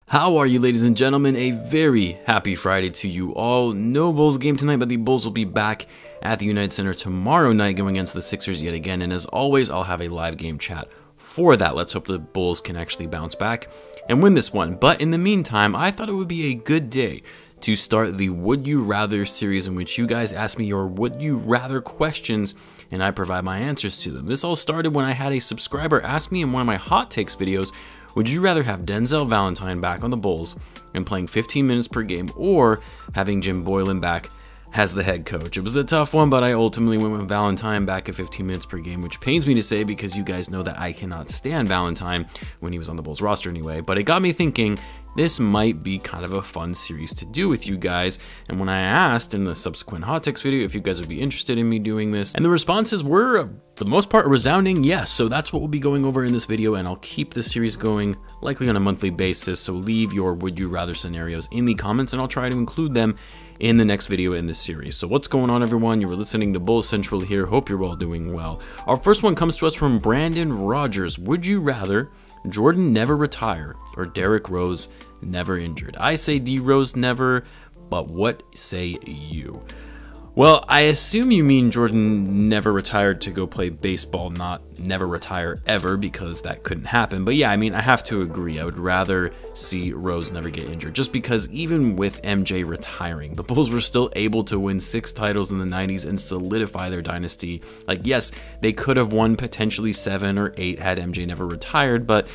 How are you, ladies and gentlemen? A very happy Friday to you all. No Bulls game tonight, but the Bulls will be back at the United Center tomorrow night going against the Sixers yet again. And as always, I'll have a live game chat for that. Let's hope the Bulls can actually bounce back and win this one. But in the meantime, I thought it would be a good day to start the Would You Rather series, in which you guys ask me your Would You Rather questions and I provide my answers to them. This all started when I had a subscriber ask me in one of my hot takes videos, would you rather have Denzel Valentine back on the Bulls and playing 15 minutes per game, or having Jim Boylen back as the head coach? It was a tough one, but I ultimately went with Valentine back at 15 minutes per game, which pains me to say because you guys know that I cannot stand Valentine when he was on the Bulls roster anyway. But it got me thinking, this might be kind of a fun series to do with you guys. And when I asked in the subsequent hot takes video if you guys would be interested in me doing this, and the responses were, for the most part, a resounding yes. So that's what we'll be going over in this video, and I'll keep the series going likely on a monthly basis. So leave your would you rather scenarios in the comments and I'll try to include them in the next video in this series. So what's going on, everyone? You were listening to Bulls Central here. Hope you're all doing well. Our first one comes to us from Brandon Rogers. Would you rather Jordan never retire or Derrick Rose never injured? I say D Rose never, but what say you? Well, I assume you mean Jordan never retired to go play baseball, not never retire ever, because that couldn't happen. But yeah, I mean, I have to agree. I would rather see Rose never get injured, just because even with MJ retiring, the Bulls were still able to win 6 titles in the 90s and solidify their dynasty. Like, yes, they could have won potentially 7 or 8 had MJ never retired, but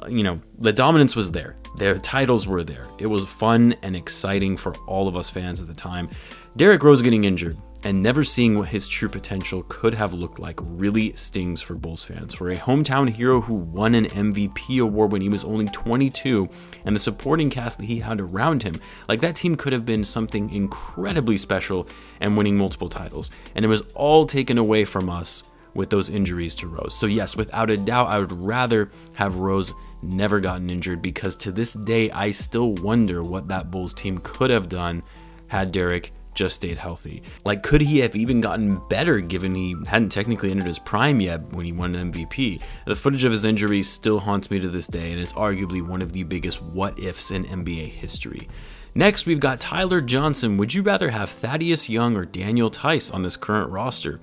you know, the dominance was there. Their titles were there. It was fun and exciting for all of us fans at the time. Derrick Rose getting injured and never seeing what his true potential could have looked like really stings for Bulls fans. For a hometown hero who won an MVP award when he was only 22, and the supporting cast that he had around him, like, that team could have been something incredibly special and winning multiple titles. And it was all taken away from us with those injuries to Rose. So yes, without a doubt, I would rather have Rose never gotten injured, because to this day, I still wonder what that Bulls team could have done had Derrick just stayed healthy. Like, could he have even gotten better given he hadn't technically entered his prime yet when he won an MVP? The footage of his injuries still haunts me to this day, and it's arguably one of the biggest what-ifs in NBA history. Next, we've got Tyler Johnson. Would you rather have Thaddeus Young or Daniel Theis on this current roster?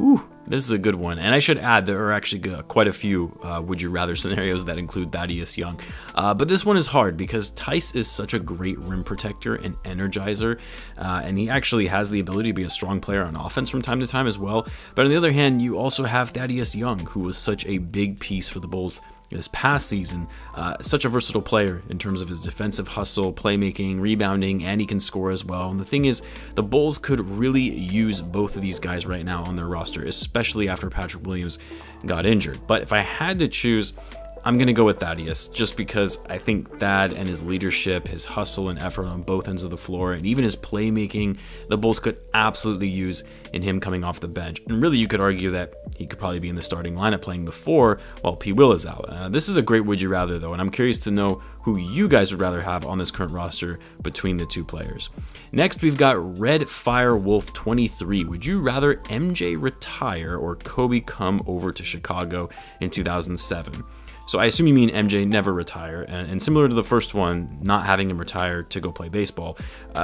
Ooh, this is a good one. And I should add, there are actually quite a few would you rather scenarios that include Thaddeus Young. But this one is hard because Theis is such a great rim protector and energizer. And he actually has the ability to be a strong player on offense from time to time as well. But on the other hand, you also have Thaddeus Young, who was such a big piece for the Bulls this past season. Such a versatile player in terms of his defensive hustle, playmaking, rebounding, and he can score as well. And the thing is, the Bulls could really use both of these guys right now on their roster, especially after Patrick Williams got injured. But if I had to choose, I'm going to go with Thaddeus, just because I think Thad and his leadership, his hustle and effort on both ends of the floor, and even his playmaking, the Bulls could absolutely use in him coming off the bench. And really, you could argue that he could probably be in the starting lineup playing the 4 while P. Will is out. This is a great would you rather, though, and I'm curious to know who you guys would rather have on this current roster between the two players. Next, we've got Red Fire Wolf 23. Would you rather MJ retire or Kobe come over to Chicago in 2007? So I assume you mean MJ never retire, and similar to the first one, not having him retire to go play baseball.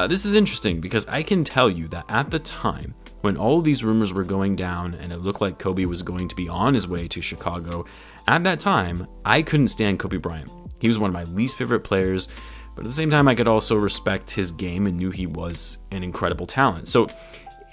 This is interesting because I can tell you that at the time, when all of these rumors were going down and it looked like Kobe was going to be on his way to Chicago, at that time, I couldn't stand Kobe Bryant. He was one of my least favorite players, but at the same time, I could also respect his game and knew he was an incredible talent. So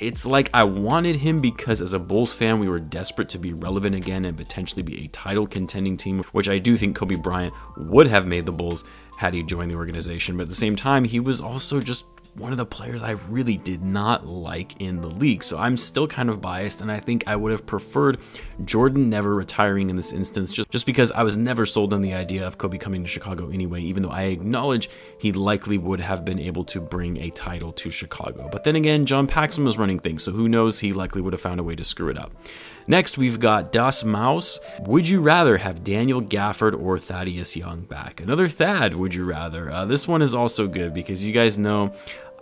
it's like I wanted him because as a Bulls fan, we were desperate to be relevant again and potentially be a title contending team, which I do think Kobe Bryant would have made the Bulls had he joined the organization. But at the same time, he was also just one of the players I really did not like in the league. So I'm still kind of biased, and I think I would have preferred Jordan never retiring in this instance, just because I was never sold on the idea of Kobe coming to Chicago anyway, even though I acknowledge he likely would have been able to bring a title to Chicago. But then again, John Paxson was running things, so who knows, he likely would have found a way to screw it up. Next, we've got Dosunmu. Would you rather have Daniel Gafford or Thaddeus Young back? Another Thad, would you rather? This one is also good because you guys know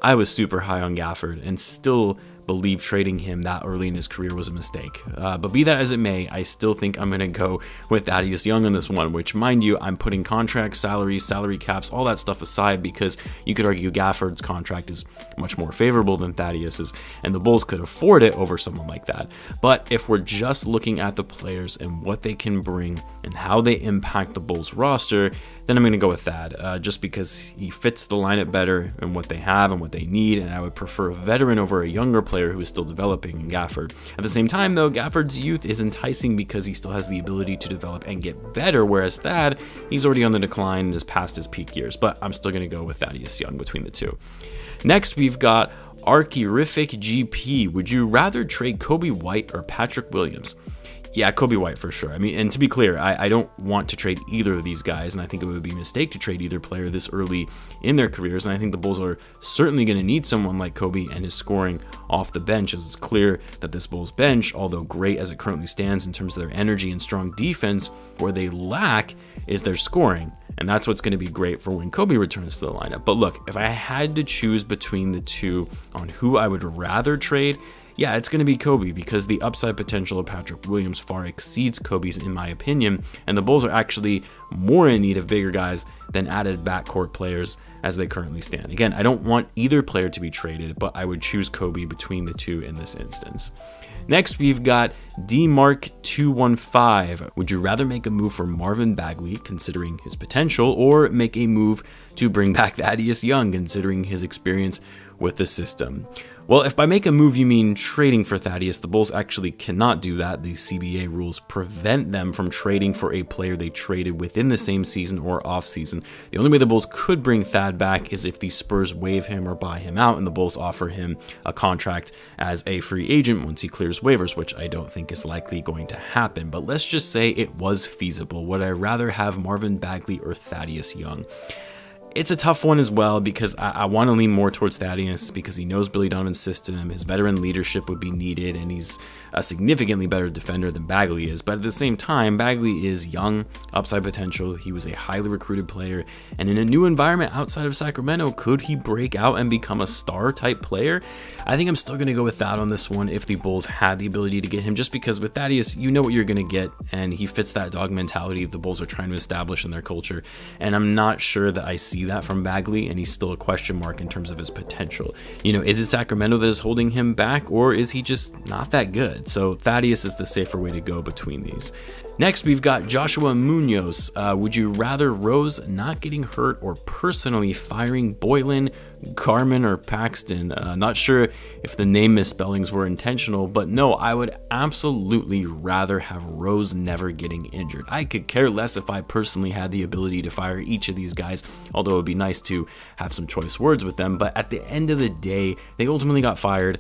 I was super high on Gafford and still believe trading him that early in his career was a mistake. But be that as it may, I still think I'm going to go with Thaddeus Young on this one, which, mind you, I'm putting contracts, salaries, salary caps, all that stuff aside, because you could argue Gafford's contract is much more favorable than Thaddeus's, and the Bulls could afford it over someone like that. But if we're just looking at the players and what they can bring and how they impact the Bulls roster, then I'm going to go with Thad, just because he fits the lineup better and what they have and what they need, and I would prefer a veteran over a younger player who is still developing in Gafford. At the same time, though, Gafford's youth is enticing because he still has the ability to develop and get better, whereas Thad, he's already on the decline and is past his peak years, but I'm still going to go with Thaddeus Young between the two. Next, we've got Archerific GP. Would you rather trade Coby White or Patrick Williams? Yeah, Coby White for sure. I mean, and to be clear, I don't want to trade either of these guys, and I think it would be a mistake to trade either player this early in their careers, and I think the Bulls are certainly going to need someone like Coby and his scoring off the bench, as it's clear that this Bulls bench, although great as it currently stands in terms of their energy and strong defense, where they lack is their scoring, and that's what's going to be great for when Coby returns to the lineup. But look, if I had to choose between the two on who I would rather trade, yeah, it's going to be Coby, because the upside potential of Patrick Williams far exceeds Coby's in my opinion, and the Bulls are actually more in need of bigger guys than added backcourt players as they currently stand. Again, I don't want either player to be traded, but I would choose Coby between the two in this instance. Next, we've got DMark215. Would you rather make a move for Marvin Bagley, considering his potential, or make a move to bring back Thaddeus Young, considering his experience with the system? Well, if by make a move you mean trading for Thaddeus, the Bulls actually cannot do that. The CBA rules prevent them from trading for a player they traded within the same season or off season. The only way the Bulls could bring Thad back is if the Spurs waive him or buy him out and the Bulls offer him a contract as a free agent once he clears waivers, which I don't think is likely going to happen. But let's just say it was feasible. Would I rather have Marvin Bagley or Thaddeus Young? It's a tough one as well, because I want to lean more towards Thaddeus because he knows Billy Donovan's system, his veteran leadership would be needed, and he's a significantly better defender than Bagley is. But at the same time, Bagley is young, upside potential, he was a highly recruited player, and in a new environment outside of Sacramento, could he break out and become a star type player? I think I'm still going to go with Thad on this one if the Bulls had the ability to get him, just because with Thaddeus, you know what you're going to get, and he fits that dog mentality the Bulls are trying to establish in their culture, and I'm not sure that I see that from Bagley, and he's still a question mark in terms of his potential. You know, is it Sacramento that is holding him back, or is he just not that good? So Thaddeus is the safer way to go between these. Next, we've got Joshua Munoz. Would you rather Rose not getting hurt or personally firing Boylan, Garmin, or Paxton? Not sure if the name misspellings were intentional, but no, I would absolutely rather have Rose never getting injured. I could care less if I personally had the ability to fire each of these guys, although it would be nice to have some choice words with them. But at the end of the day, they ultimately got fired.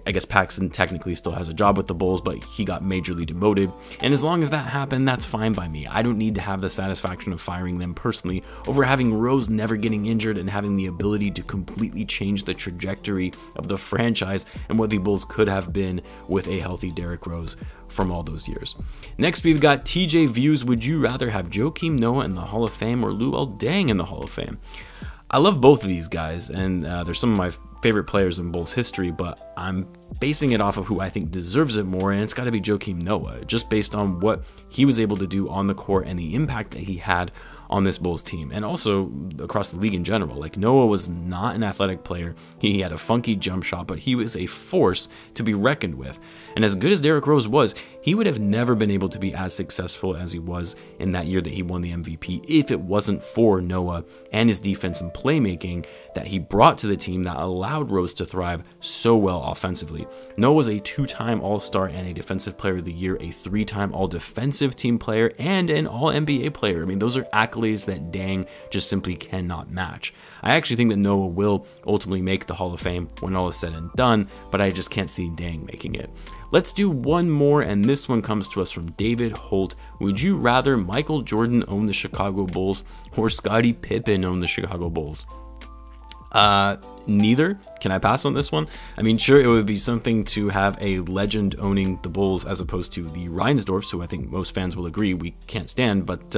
I guess Paxton technically still has a job with the Bulls, but he got majorly demoted. And as long as that happened, that's fine by me. I don't need to have the satisfaction of firing them personally over having Rose never getting injured and having the ability to completely change the trajectory of the franchise and what the Bulls could have been with a healthy Derrick Rose from all those years. Next, we've got TJ Views. Would you rather have Joakim Noah in the Hall of Fame or Luol Deng in the Hall of Fame? I love both of these guys, and they're some of my favorite players in Bulls history, but I'm basing it off of who I think deserves it more, and it's got to be Joakim Noah, just based on what he was able to do on the court and the impact that he had on this Bulls team, and also across the league in general. Like, Noah was not an athletic player. He had a funky jump shot, but he was a force to be reckoned with. And as good as Derrick Rose was, he would have never been able to be as successful as he was in that year that he won the MVP if it wasn't for Noah and his defense and playmaking that he brought to the team that allowed Rose to thrive so well offensively. Noah was a 2-time All-Star and a Defensive Player of the Year, a 3-time All-Defensive Team player, and an All-NBA player. I mean, those are accolades that Deng just simply cannot match. I actually think that Noah will ultimately make the Hall of Fame when all is said and done, but I just can't see Deng making it. Let's do one more, and this one comes to us from David Holt. Would you rather Michael Jordan own the Chicago Bulls or Scotty Pippen own the Chicago Bulls? Neither. Can I pass on this one? I mean, sure, it would be something to have a legend owning the Bulls as opposed to the Reinsdorfs, who I think most fans will agree we can't stand, but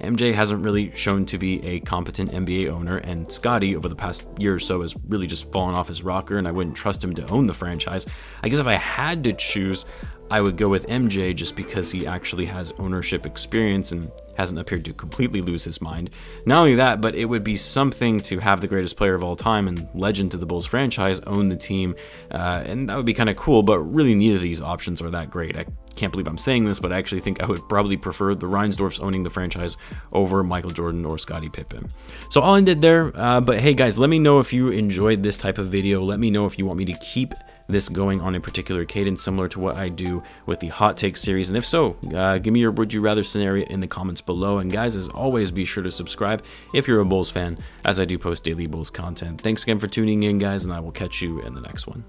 MJ hasn't really shown to be a competent NBA owner, and Scotty over the past year or so has really just fallen off his rocker, and I wouldn't trust him to own the franchise. I guess if I had to choose, I would go with MJ just because he actually has ownership experience and hasn't appeared to completely lose his mind. Not only that, but it would be something to have the greatest player of all time and legend to the Bulls franchise own the team, and that would be kind of cool, but really neither of these options are that great. I can't believe I'm saying this, but I actually think I would probably prefer the Reinsdorfs owning the franchise over Michael Jordan or Scottie Pippen. So I'll end it there, but hey guys, let me know if you enjoyed this type of video. Let me know if you want me to keep this going on a particular cadence similar to what I do with the hot take series, and if so, give me your would you rather scenario in the comments below. And guys, as always, be sure to subscribe if you're a Bulls fan, as I do post daily Bulls content. Thanks again for tuning in, guys, and I will catch you in the next one.